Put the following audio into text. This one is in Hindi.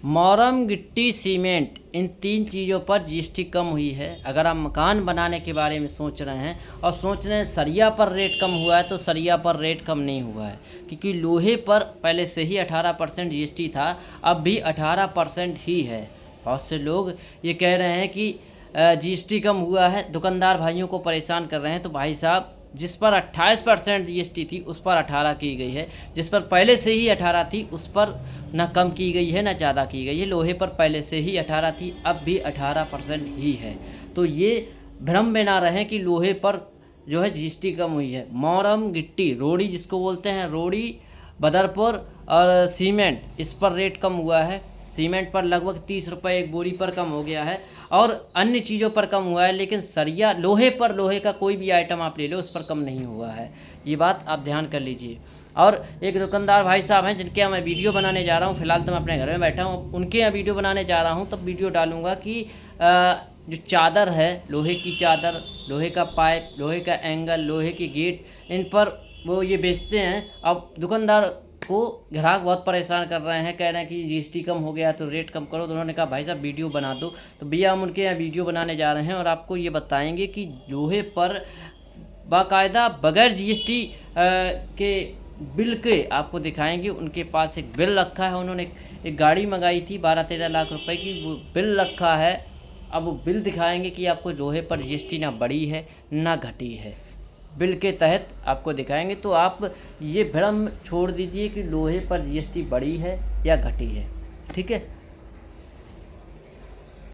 मोरम, गिट्टी, सीमेंट, इन 3 चीज़ों पर जीएसटी कम हुई है। अगर आप मकान बनाने के बारे में सोच रहे हैं और सोच रहे हैं सरिया पर रेट कम हुआ है, तो सरिया पर रेट कम नहीं हुआ है, क्योंकि लोहे पर पहले से ही 18% जीएसटी था, अब भी 18% ही है। बहुत से लोग ये कह रहे हैं कि जीएसटी कम हुआ है, दुकानदार भाइयों को परेशान कर रहे हैं। तो भाई साहब, जिस पर 28% जीएसटी थी उस पर 18 की गई है, जिस पर पहले से ही 18 थी उस पर न कम की गई है न ज़्यादा की गई है। लोहे पर पहले से ही 18 थी, अब भी 18% ही है। तो ये भ्रम में ना रहें कि लोहे पर जो है जीएसटी कम हुई है। मोरम, गिट्टी, रोड़ी जिसको बोलते हैं, रोड़ी, बदरपुर और सीमेंट, इस पर रेट कम हुआ है। सीमेंट पर लगभग 30 रुपये एक बोरी पर कम हो गया है और अन्य चीज़ों पर कम हुआ है, लेकिन सरिया, लोहे पर, लोहे का कोई भी आइटम आप ले लो, उस पर कम नहीं हुआ है। ये बात आप ध्यान कर लीजिए। और एक दुकानदार भाई साहब हैं जिनके यहाँ मैं वीडियो बनाने जा रहा हूँ, फिलहाल तो मैं अपने घर में बैठा हूँ, उनके यहाँ वीडियो बनाने जा रहा हूँ, तब वीडियो डालूंगा कि जो चादर है, लोहे की चादर, लोहे का पाइप, लोहे का एंगल, लोहे की गेट, इन पर वो ये बेचते हैं। अब दुकानदार को ग्राहक बहुत परेशान कर रहे हैं, कह रहे हैं कि जीएसटी कम हो गया तो रेट कम करो। तो उन्होंने कहा भाई साहब वीडियो बना दो, तो भैया हम उनके यहाँ वीडियो बनाने जा रहे हैं और आपको ये बताएंगे कि लोहे पर बाकायदा बगैर जीएसटी के बिल के आपको दिखाएंगे। उनके पास एक बिल रखा है, उन्होंने एक गाड़ी मंगाई थी 12-13 लाख रुपए की, वो बिल रखा है। अब वो बिल दिखाएंगे कि आपको लोहे पर जीएसटी ना बढ़ी है ना घटी है, बिल के तहत आपको दिखाएंगे। तो आप ये भ्रम छोड़ दीजिए कि लोहे पर जीएसटी बढ़ी है या घटी है, ठीक है।